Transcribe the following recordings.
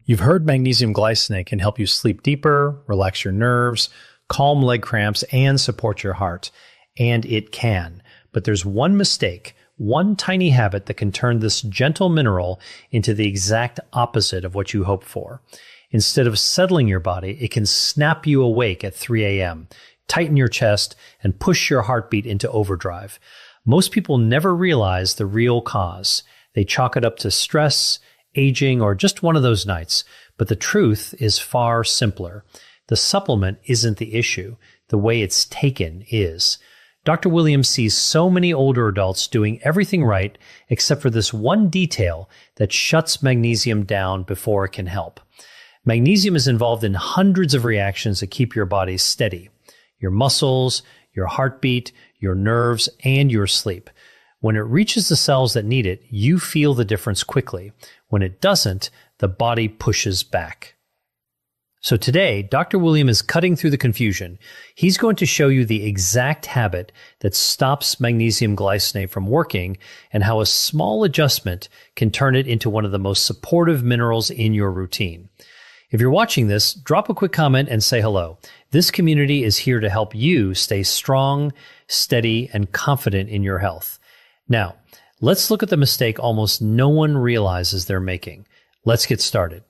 You've heard magnesium glycinate can help you sleep deeper, relax your nerves, calm leg cramps, and support your heart. And it can. But there's one mistake, one tiny habit that can turn this gentle mineral into the exact opposite of what you hope for. Instead of settling your body, it can snap you awake at 3 a.m., tighten your chest, and push your heartbeat into overdrive. Most people never realize the real cause. They chalk it up to stress, aging, or just one of those nights. But the truth is far simpler. The supplement isn't the issue. The way it's taken is. Dr. Williams sees so many older adults doing everything right except for this one detail that shuts magnesium down before it can help. Magnesium is involved in hundreds of reactions that keep your body steady. Your muscles, your heartbeat, your nerves, and your sleep. When it reaches the cells that need it, you feel the difference quickly. When it doesn't, the body pushes back. So today, Dr. William is cutting through the confusion. He's going to show you the exact habit that stops magnesium glycinate from working and how a small adjustment can turn it into one of the most supportive minerals in your routine. If you're watching this, drop a quick comment and say hello. This community is here to help you stay strong, steady, and confident in your health. Now, let's look at the mistake almost no one realizes they're making. Let's get started.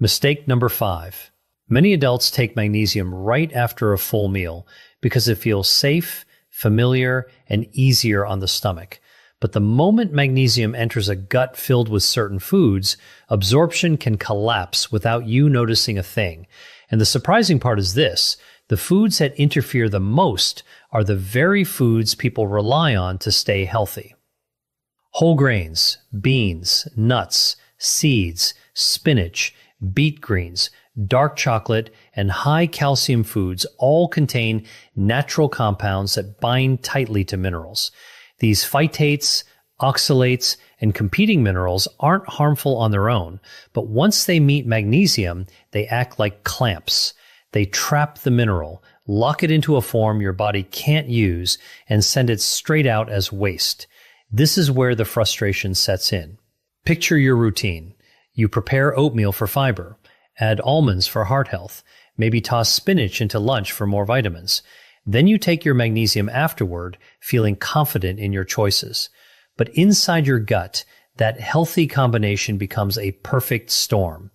Mistake number 5. Many adults take magnesium right after a full meal because it feels safe, familiar, and easier on the stomach. But the moment magnesium enters a gut filled with certain foods, absorption can collapse without you noticing a thing. And the surprising part is this: the foods that interfere the most are the very foods people rely on to stay healthy. Whole grains, beans, nuts, seeds, spinach, beet greens, dark chocolate, and high calcium foods all contain natural compounds that bind tightly to minerals. These phytates, oxalates, and competing minerals aren't harmful on their own, but once they meet magnesium, they act like clamps. They trap the mineral, lock it into a form your body can't use, and send it straight out as waste. This is where the frustration sets in. Picture your routine. You prepare oatmeal for fiber, add almonds for heart health, maybe toss spinach into lunch for more vitamins. Then you take your magnesium afterward, feeling confident in your choices. But inside your gut, that healthy combination becomes a perfect storm.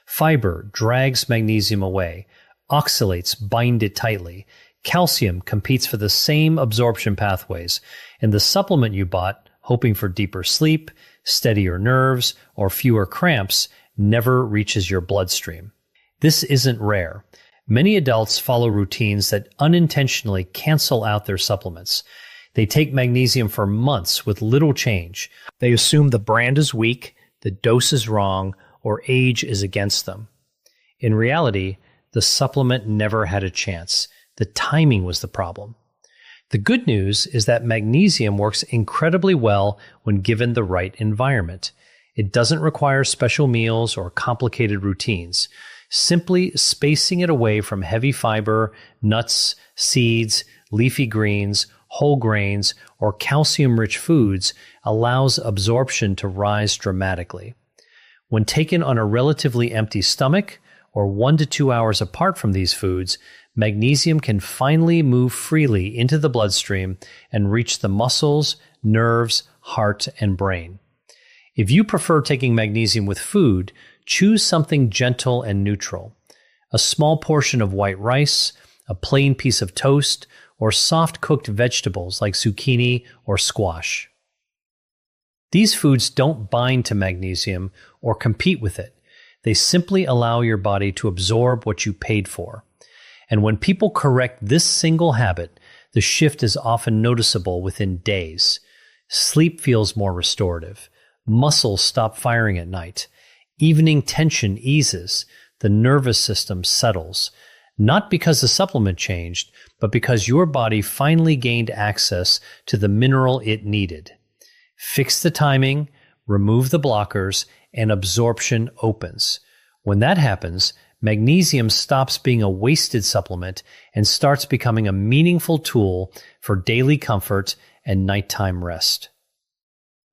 Fiber drags magnesium away. Oxalates bind it tightly. Calcium competes for the same absorption pathways. And the supplement you bought, hoping for deeper sleep, steadier nerves, or fewer cramps, never reaches your bloodstream. This isn't rare. Many adults follow routines that unintentionally cancel out their supplements. They take magnesium for months with little change. They assume the brand is weak, the dose is wrong, or age is against them. In reality, the supplement never had a chance. The timing was the problem. The good news is that magnesium works incredibly well when given the right environment. It doesn't require special meals or complicated routines. Simply spacing it away from heavy fiber, nuts, seeds, leafy greens, whole grains, or calcium-rich foods allows absorption to rise dramatically. When taken on a relatively empty stomach, or 1 to 2 hours apart from these foods, magnesium can finally move freely into the bloodstream and reach the muscles, nerves, heart, and brain. If you prefer taking magnesium with food, choose something gentle and neutral. A small portion of white rice, a plain piece of toast, or soft-cooked vegetables like zucchini or squash. These foods don't bind to magnesium or compete with it. They simply allow your body to absorb what you paid for. And when people correct this single habit, the shift is often noticeable within days. Sleep feels more restorative. Muscles stop firing at night. Evening tension eases. The nervous system settles. Not because the supplement changed, but because your body finally gained access to the mineral it needed. Fix the timing, remove the blockers, and absorption opens. When that happens, magnesium stops being a wasted supplement and starts becoming a meaningful tool for daily comfort and nighttime rest.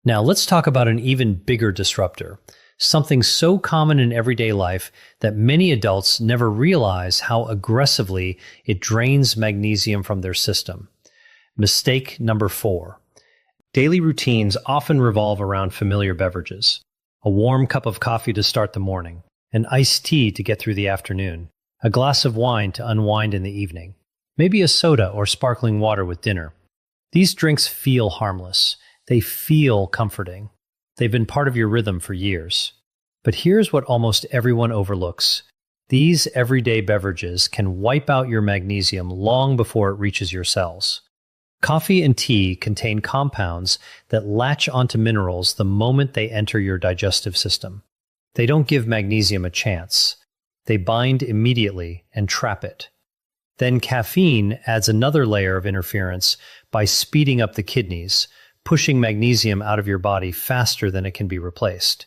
Now let's talk about an even bigger disruptor, something so common in everyday life that many adults never realize how aggressively it drains magnesium from their system. Mistake number 4. Daily routines often revolve around familiar beverages. A warm cup of coffee to start the morning, an iced tea to get through the afternoon, a glass of wine to unwind in the evening, maybe a soda or sparkling water with dinner. These drinks feel harmless. They feel comforting. They've been part of your rhythm for years. But here's what almost everyone overlooks. These everyday beverages can wipe out your magnesium long before it reaches your cells. Coffee and tea contain compounds that latch onto minerals the moment they enter your digestive system. They don't give magnesium a chance. They bind immediately and trap it. Then caffeine adds another layer of interference by speeding up the kidneys, pushing magnesium out of your body faster than it can be replaced.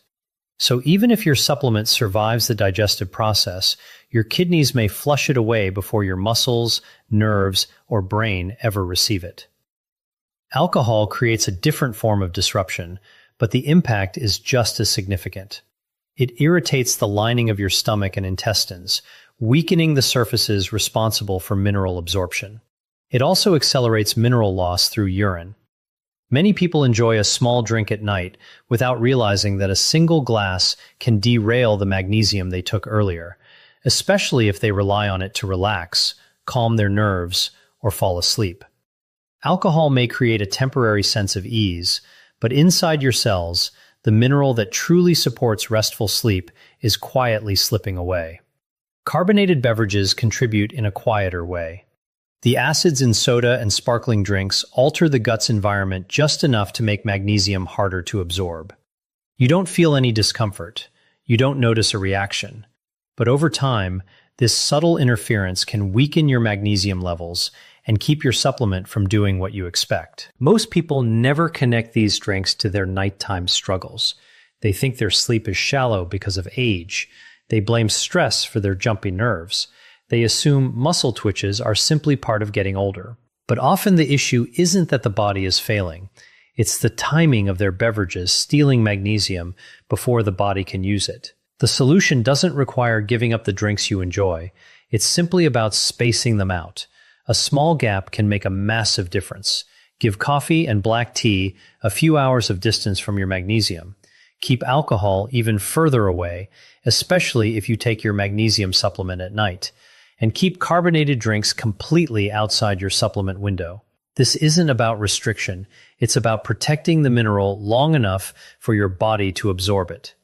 So even if your supplement survives the digestive process, your kidneys may flush it away before your muscles, nerves, or brain ever receive it. Alcohol creates a different form of disruption, but the impact is just as significant. It irritates the lining of your stomach and intestines, weakening the surfaces responsible for mineral absorption. It also accelerates mineral loss through urine. Many people enjoy a small drink at night without realizing that a single glass can derail the magnesium they took earlier, especially if they rely on it to relax, calm their nerves, or fall asleep. Alcohol may create a temporary sense of ease, but inside your cells, the mineral that truly supports restful sleep is quietly slipping away. Carbonated beverages contribute in a quieter way. The acids in soda and sparkling drinks alter the gut's environment just enough to make magnesium harder to absorb. You don't feel any discomfort. You don't notice a reaction. But over time, this subtle interference can weaken your magnesium levels and keep your supplement from doing what you expect. Most people never connect these drinks to their nighttime struggles. They think their sleep is shallow because of age. They blame stress for their jumpy nerves. They assume muscle twitches are simply part of getting older. But often the issue isn't that the body is failing. It's the timing of their beverages stealing magnesium before the body can use it. The solution doesn't require giving up the drinks you enjoy. It's simply about spacing them out. A small gap can make a massive difference. Give coffee and black tea a few hours of distance from your magnesium. Keep alcohol even further away, especially if you take your magnesium supplement at night. And keep carbonated drinks completely outside your supplement window. This isn't about restriction. It's about protecting the mineral long enough for your body to absorb it.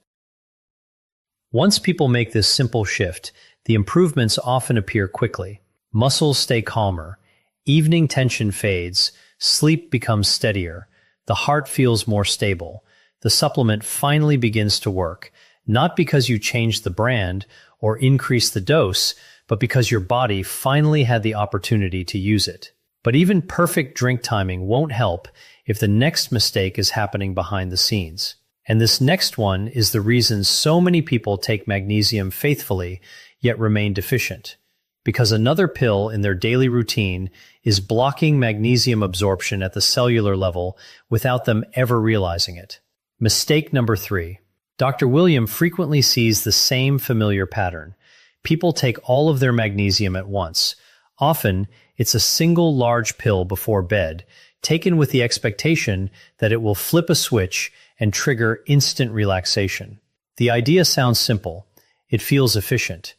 Once people make this simple shift, the improvements often appear quickly. Muscles stay calmer, evening tension fades, sleep becomes steadier, the heart feels more stable. The supplement finally begins to work, not because you changed the brand or increased the dose, but because your body finally had the opportunity to use it. But even perfect drink timing won't help if the next mistake is happening behind the scenes. And this next one is the reason so many people take magnesium faithfully, yet remain deficient. Because another pill in their daily routine is blocking magnesium absorption at the cellular level without them ever realizing it. Mistake number 3. Dr. William frequently sees the same familiar pattern. People take all of their magnesium at once. Often, it's a single large pill before bed, taken with the expectation that it will flip a switch and trigger instant relaxation. The idea sounds simple. It feels efficient.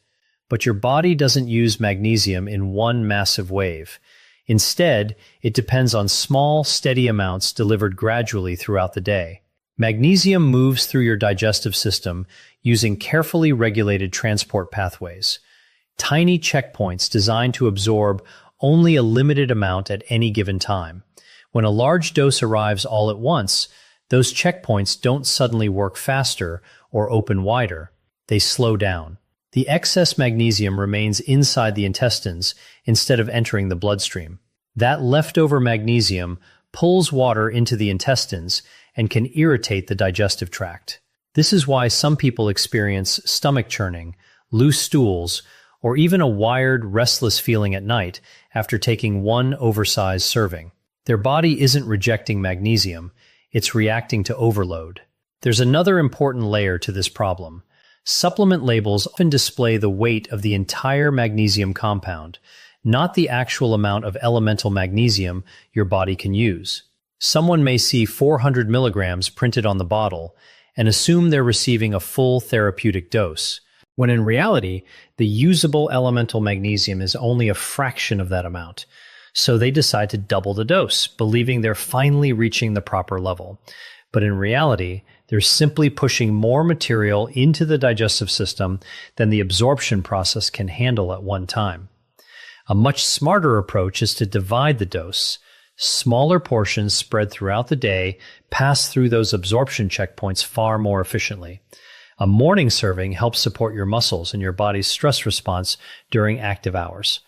But your body doesn't use magnesium in one massive wave. Instead, it depends on small, steady amounts delivered gradually throughout the day. Magnesium moves through your digestive system using carefully regulated transport pathways, tiny checkpoints designed to absorb only a limited amount at any given time. When a large dose arrives all at once, those checkpoints don't suddenly work faster or open wider. They slow down. The excess magnesium remains inside the intestines instead of entering the bloodstream. That leftover magnesium pulls water into the intestines and can irritate the digestive tract. This is why some people experience stomach churning, loose stools, or even a wired, restless feeling at night after taking one oversized serving. Their body isn't rejecting magnesium, it's reacting to overload. There's another important layer to this problem. Supplement labels often display the weight of the entire magnesium compound, not the actual amount of elemental magnesium your body can use. Someone may see 400 milligrams printed on the bottle and assume they're receiving a full therapeutic dose, when in reality, the usable elemental magnesium is only a fraction of that amount. So they decide to double the dose, believing they're finally reaching the proper level. But in reality, they're simply pushing more material into the digestive system than the absorption process can handle at one time. A much smarter approach is to divide the dose. Smaller portions spread throughout the day pass through those absorption checkpoints far more efficiently. A morning serving helps support your muscles and your body's stress response during active hours.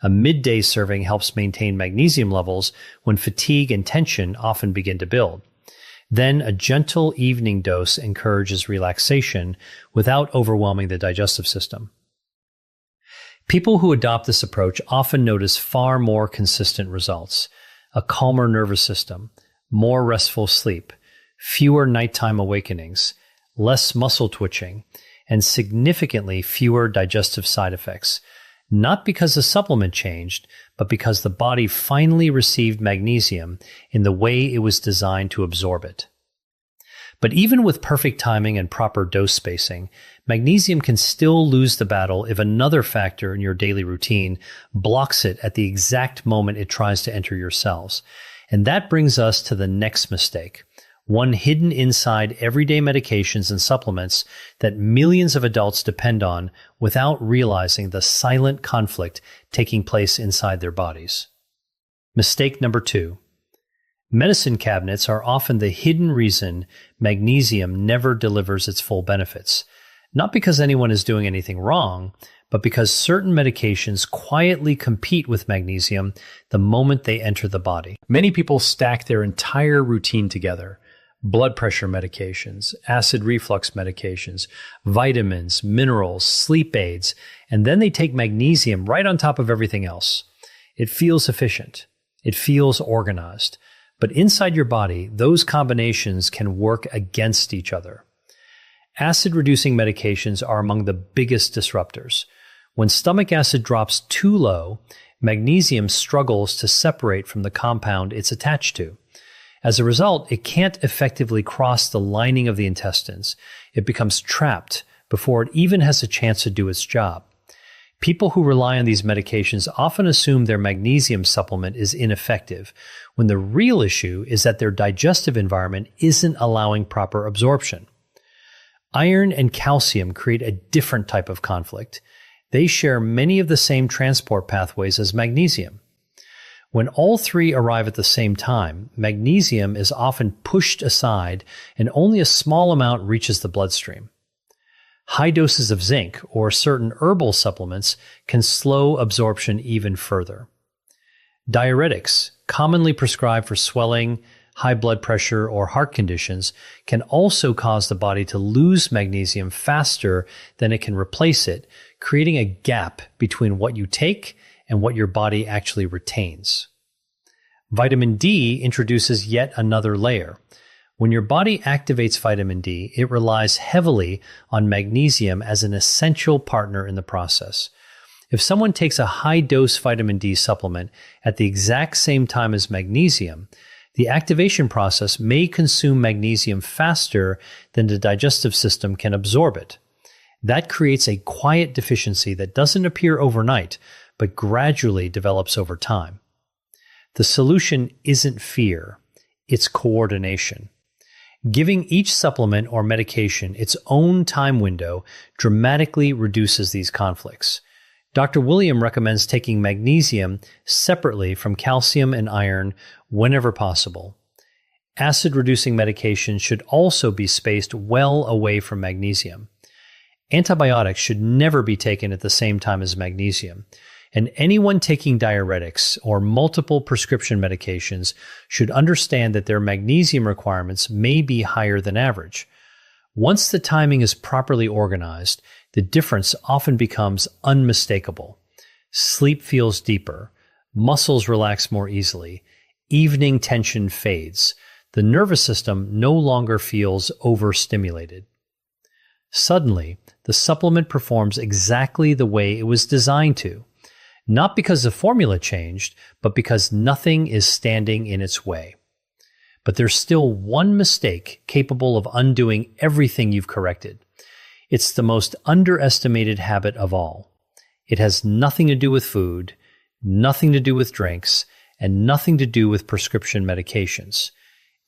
A midday serving helps maintain magnesium levels when fatigue and tension often begin to build. Then a gentle evening dose encourages relaxation without overwhelming the digestive system. People who adopt this approach often notice far more consistent results: a calmer nervous system, more restful sleep, fewer nighttime awakenings, less muscle twitching, and significantly fewer digestive side effects. Not because the supplement changed, but because the body finally received magnesium in the way it was designed to absorb it. But even with perfect timing and proper dose spacing, magnesium can still lose the battle if another factor in your daily routine blocks it at the exact moment it tries to enter your cells. And that brings us to the next mistake, one hidden inside everyday medications and supplements that millions of adults depend on without realizing the silent conflict taking place inside their bodies. Mistake number 2. Medicine cabinets are often the hidden reason magnesium never delivers its full benefits. Not because anyone is doing anything wrong, but because certain medications quietly compete with magnesium the moment they enter the body. Many people stack their entire routine together: blood pressure medications, acid reflux medications, vitamins, minerals, sleep aids, and then they take magnesium right on top of everything else. It feels efficient. It feels organized. But inside your body, those combinations can work against each other. Acid-reducing medications are among the biggest disruptors. When stomach acid drops too low, magnesium struggles to separate from the compound it's attached to. As a result, it can't effectively cross the lining of the intestines. It becomes trapped before it even has a chance to do its job. People who rely on these medications often assume their magnesium supplement is ineffective, when the real issue is that their digestive environment isn't allowing proper absorption. Iron and calcium create a different type of conflict. They share many of the same transport pathways as magnesium. When all three arrive at the same time, magnesium is often pushed aside and only a small amount reaches the bloodstream. High doses of zinc or certain herbal supplements can slow absorption even further. Diuretics, commonly prescribed for swelling, high blood pressure, or heart conditions, can also cause the body to lose magnesium faster than it can replace it, creating a gap between what you take and what your body actually retains. Vitamin D introduces yet another layer. When your body activates vitamin D, it relies heavily on magnesium as an essential partner in the process. If someone takes a high-dose vitamin D supplement at the exact same time as magnesium, the activation process may consume magnesium faster than the digestive system can absorb it. That creates a quiet deficiency that doesn't appear overnight, but gradually develops over time. The solution isn't fear, it's coordination. Giving each supplement or medication its own time window dramatically reduces these conflicts. Dr. William recommends taking magnesium separately from calcium and iron whenever possible. Acid-reducing medications should also be spaced well away from magnesium. Antibiotics should never be taken at the same time as magnesium. And anyone taking diuretics or multiple prescription medications should understand that their magnesium requirements may be higher than average. Once the timing is properly organized, the difference often becomes unmistakable. Sleep feels deeper, muscles relax more easily, evening tension fades, The nervous system no longer feels overstimulated. Suddenly, the supplement performs exactly the way it was designed to. Not because the formula changed, but because nothing is standing in its way. But there's still one mistake capable of undoing everything you've corrected. It's the most underestimated habit of all. It has nothing to do with food, nothing to do with drinks, and nothing to do with prescription medications.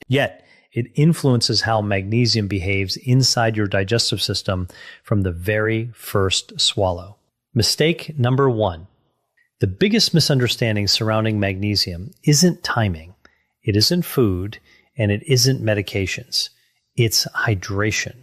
Yet, it influences how magnesium behaves inside your digestive system from the very first swallow. Mistake number 1. The biggest misunderstanding surrounding magnesium isn't timing, it isn't food, and it isn't medications. It's hydration.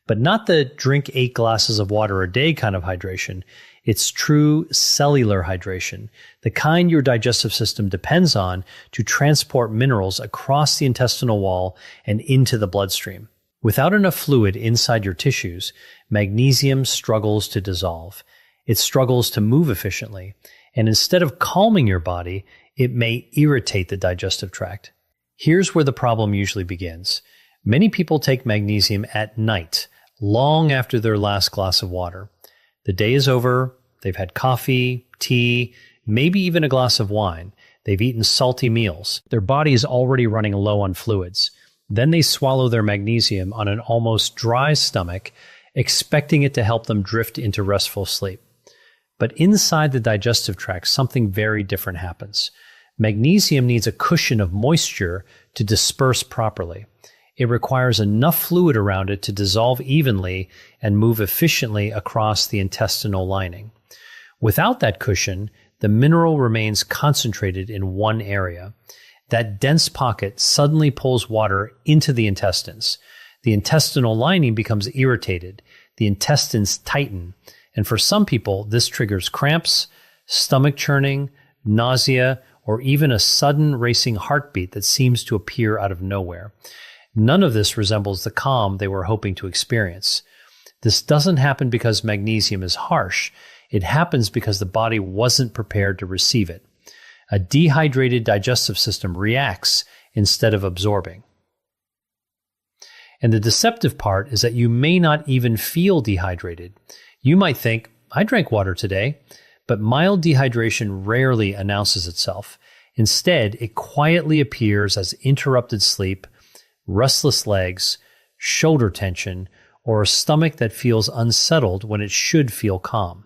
But not the drink 8 glasses of water a day kind of hydration. It's true cellular hydration, the kind your digestive system depends on to transport minerals across the intestinal wall and into the bloodstream. Without enough fluid inside your tissues, magnesium struggles to dissolve. It struggles to move efficiently, and instead of calming your body, it may irritate the digestive tract. Here's where the problem usually begins. Many people take magnesium at night, long after their last glass of water. The day is over, they've had coffee, tea, maybe even a glass of wine. They've eaten salty meals. Their body is already running low on fluids. Then they swallow their magnesium on an almost dry stomach, expecting it to help them drift into restful sleep. But inside the digestive tract, something very different happens. Magnesium needs a cushion of moisture to disperse properly. It requires enough fluid around it to dissolve evenly and move efficiently across the intestinal lining. Without that cushion, the mineral remains concentrated in one area. That dense pocket suddenly pulls water into the intestines. The intestinal lining becomes irritated. The intestines tighten. And for some people, this triggers cramps, stomach churning, nausea, or even a sudden racing heartbeat that seems to appear out of nowhere. None of this resembles the calm they were hoping to experience. This doesn't happen because magnesium is harsh. It happens because the body wasn't prepared to receive it. A dehydrated digestive system reacts instead of absorbing. And the deceptive part is that you may not even feel dehydrated. You might think, I drank water today, but mild dehydration rarely announces itself. Instead, it quietly appears as interrupted sleep, restless legs, shoulder tension, or a stomach that feels unsettled when it should feel calm.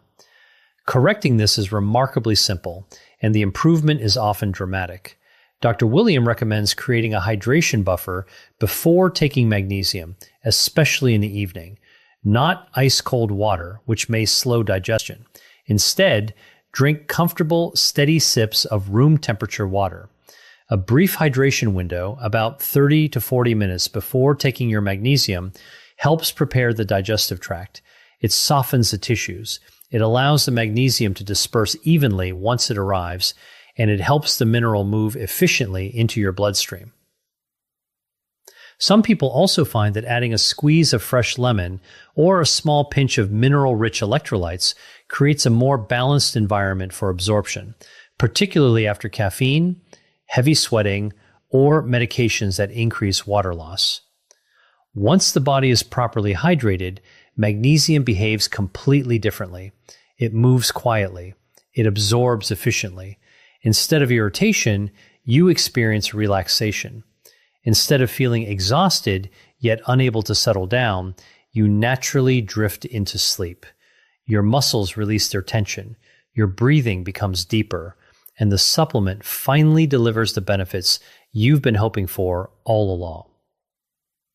Correcting this is remarkably simple, and the improvement is often dramatic. Dr. William recommends creating a hydration buffer before taking magnesium, especially in the evening. Not ice-cold water, which may slow digestion. Instead, drink comfortable, steady sips of room-temperature water. A brief hydration window, about 30 to 40 minutes before taking your magnesium, helps prepare the digestive tract. It softens the tissues. It allows the magnesium to disperse evenly once it arrives, and it helps the mineral move efficiently into your bloodstream. Some people also find that adding a squeeze of fresh lemon or a small pinch of mineral-rich electrolytes creates a more balanced environment for absorption, particularly after caffeine, heavy sweating, or medications that increase water loss. Once the body is properly hydrated, magnesium behaves completely differently. It moves quietly. It absorbs efficiently. Instead of irritation, you experience relaxation. Instead of feeling exhausted yet unable to settle down, you naturally drift into sleep. Your muscles release their tension. Your breathing becomes deeper. And the supplement finally delivers the benefits you've been hoping for all along.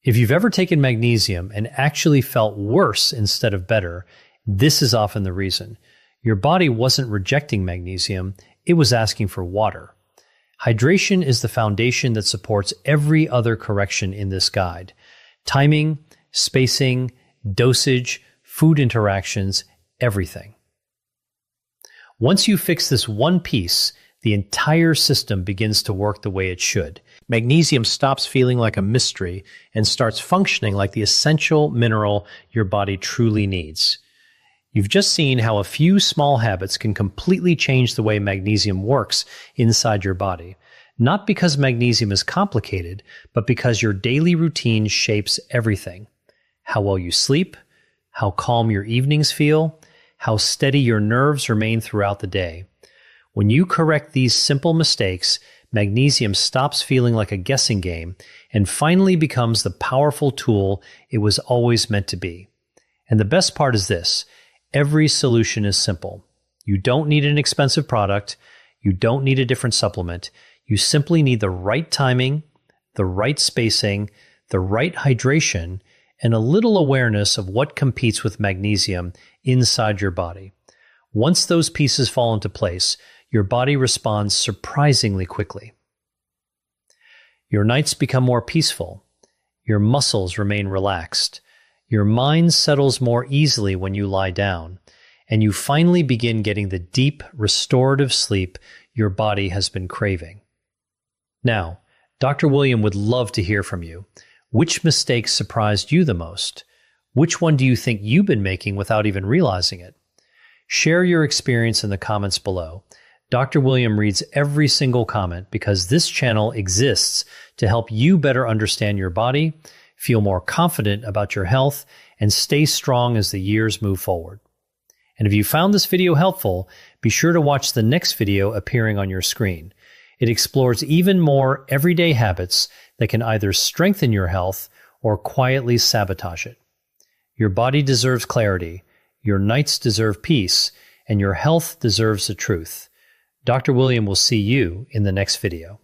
If you've ever taken magnesium and actually felt worse instead of better, this is often the reason. Your body wasn't rejecting magnesium, it was asking for water. Hydration is the foundation that supports every other correction in this guide. Timing, spacing, dosage, food interactions, everything. Once you fix this one piece, the entire system begins to work the way it should. Magnesium stops feeling like a mystery and starts functioning like the essential mineral your body truly needs. You've just seen how a few small habits can completely change the way magnesium works inside your body. Not because magnesium is complicated, but because your daily routine shapes everything. How well you sleep, how calm your evenings feel, how steady your nerves remain throughout the day. When you correct these simple mistakes, magnesium stops feeling like a guessing game and finally becomes the powerful tool it was always meant to be. And the best part is this: every solution is simple. You don't need an expensive product. You don't need a different supplement. You simply need the right timing, the right spacing, the right hydration, and a little awareness of what competes with magnesium inside your body. Once those pieces fall into place, your body responds surprisingly quickly. Your nights become more peaceful. Your muscles remain relaxed. Your mind settles more easily when you lie down, and you finally begin getting the deep, restorative sleep your body has been craving. Now, Dr. William would love to hear from you. Which mistake surprised you the most? Which one do you think you've been making without even realizing it? Share your experience in the comments below. Dr. William reads every single comment because this channel exists to help you better understand your body, feel more confident about your health, and stay strong as the years move forward. And if you found this video helpful, be sure to watch the next video appearing on your screen. It explores even more everyday habits that can either strengthen your health or quietly sabotage it. Your body deserves clarity, your nights deserve peace, and your health deserves the truth. Dr. William will see you in the next video.